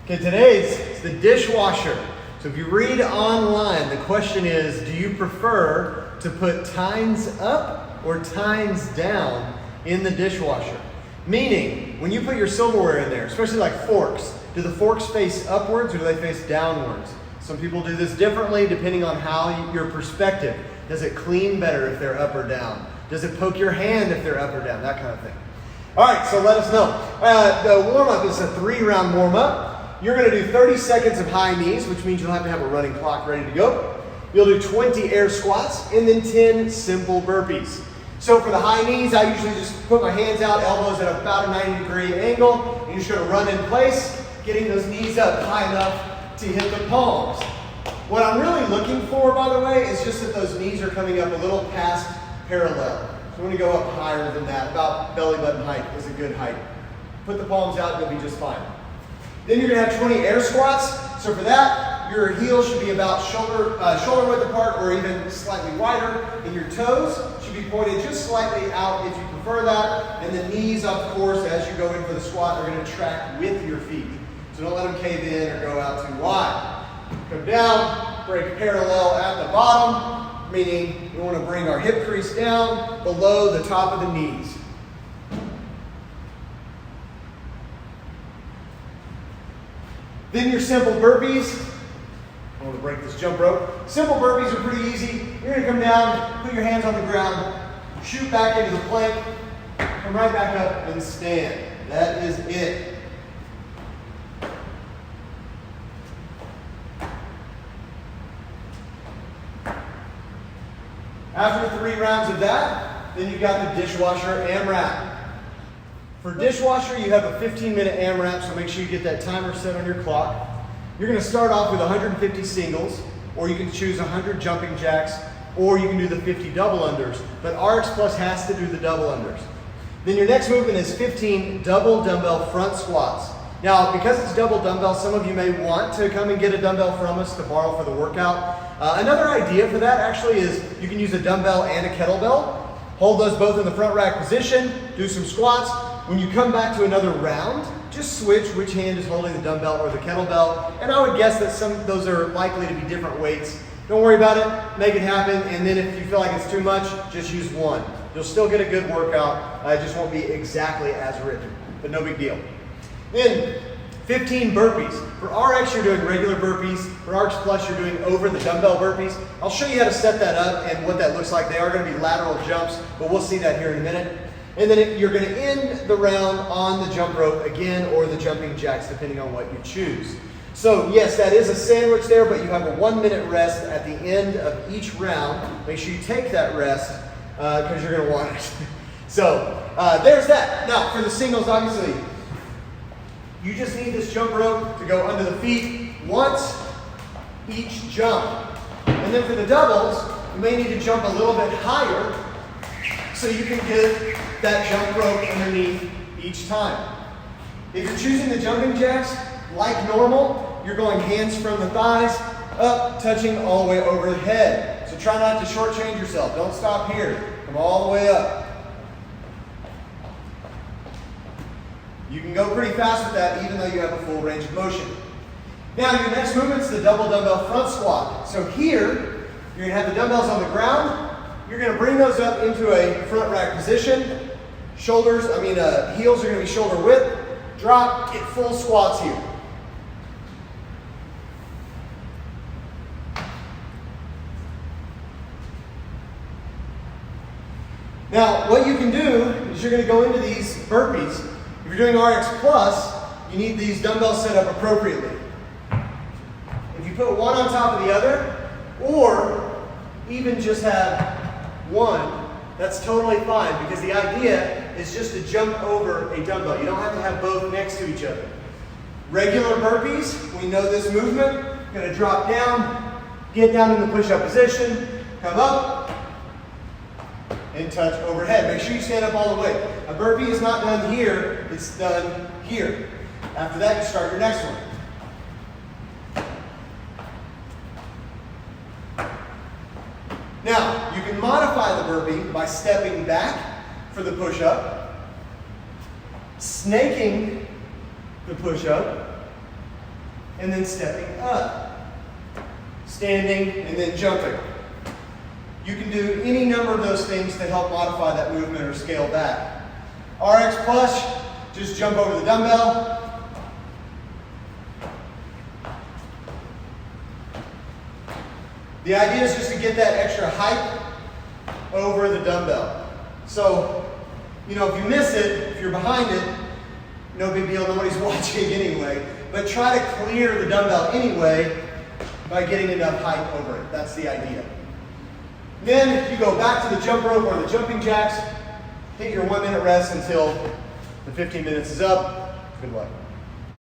Okay, today's the dishwasher. So if you read online, the question is, do you prefer to put tines up or tines down in the dishwasher? Meaning, when you put your silverware in there, especially like forks, do the forks face upwards or do they face downwards? Some people do this differently depending on how your perspective. Does it clean better if they're up or down? Does it poke your hand if they're up or down? That kind of thing. All right, so let us know. The warm-up is a 3-round warm-up. You're going to do 30 seconds of high knees, which means you'll have to have a running clock ready to go. You'll do 20 air squats and then 10 simple burpees. So for the high knees, I usually just put my hands out, elbows at about a 90-degree angle. You're just going to run in place, getting those knees up high enough to hit the palms. What I'm really looking for, by the way, is just that those knees are coming up a little past parallel. So I'm going to go up higher than that. About belly button height is a good height. Put the palms out, you'll be just fine. Then you're going to have 20 air squats. So for that, your heels should be about shoulder width apart or even slightly wider. And your toes should be pointed just slightly out if you prefer that. And the knees, of course, as you go in for the squat, are going to track with your feet. So don't let them cave in or go out too wide. Come down, break parallel at the bottom, meaning we want to bring our hip crease down below the top of the knees. Then your simple burpees. I want to break this jump rope. Simple burpees are pretty easy. You're going to come down, put your hands on the ground, shoot back into the plank, come right back up and stand. That is it. After 3 rounds of that, then you've got the dishwasher AMRAP. For dishwasher, you have a 15-minute AMRAP, so make sure you get that timer set on your clock. You're going to start off with 150 singles, or you can choose 100 jumping jacks, or you can do the 50 double unders. But RX Plus has to do the double unders. Then your next movement is 15 double dumbbell front squats. Now, because it's double dumbbell, some of you may want to come and get a dumbbell from us to borrow for the workout. Another idea for that actually is you can use a dumbbell and a kettlebell. Hold those both in the front rack position, do some squats. When you come back to another round, just switch which hand is holding the dumbbell or the kettlebell. And I would guess that those are likely to be different weights. Don't worry about it, make it happen. And then if you feel like it's too much, just use one. You'll still get a good workout. It just won't be exactly as written, but no big deal. Then 15 burpees. For RX, you're doing regular burpees. For RX Plus, you're doing over the dumbbell burpees. I'll show you how to set that up and what that looks like. They are going to be lateral jumps, but we'll see that here in a minute. And then you're going to end the round on the jump rope again, or the jumping jacks, depending on what you choose. So yes, that is a sandwich there, but you have a 1-minute rest at the end of each round. Make sure you take that rest because you're going to want it. So there's that. Now for the singles, obviously, you just need this jump rope to go under the feet once each jump. And then for the doubles, you may need to jump a little bit higher so you can get that jump rope underneath each time. If you're choosing the jumping jacks, like normal, you're going hands from the thighs up, touching all the way over the head. So try not to shortchange yourself. Don't stop here. Come all the way up. You can go pretty fast with that even though you have a full range of motion. Now your next movement is the double dumbbell front squat. So here, you're going to have the dumbbells on the ground. You're going to bring those up into a front rack position. Heels are going to be shoulder width. Drop, get full squats here. Now, what you can do is you're going to go into these burpees. If you're doing RX Plus, you need these dumbbells set up appropriately. If you put one on top of the other, or even just have one, that's totally fine because the idea is just to jump over a dumbbell. You don't have to have both next to each other. Regular burpees, we know this movement. Going to drop down, get down in the push-up position, come up, and touch overhead. Make sure you stand up all the way. A burpee is not done here, it's done here. After that, you start your next one. Now, you can modify the burpee by stepping back for the push-up, snaking the push-up, and then stepping up. Standing and then jumping. You can do any number of those things to help modify that movement or scale back. RX push, just jump over the dumbbell. The idea is just to get that extra height over the dumbbell. So, you know, if you miss it, if you're behind it, no big deal, nobody's watching anyway. But try to clear the dumbbell anyway by getting enough height over it. That's the idea. Then you go back to the jump rope or the jumping jacks, hit your 1 minute rest until the 15 minutes is up. Good luck.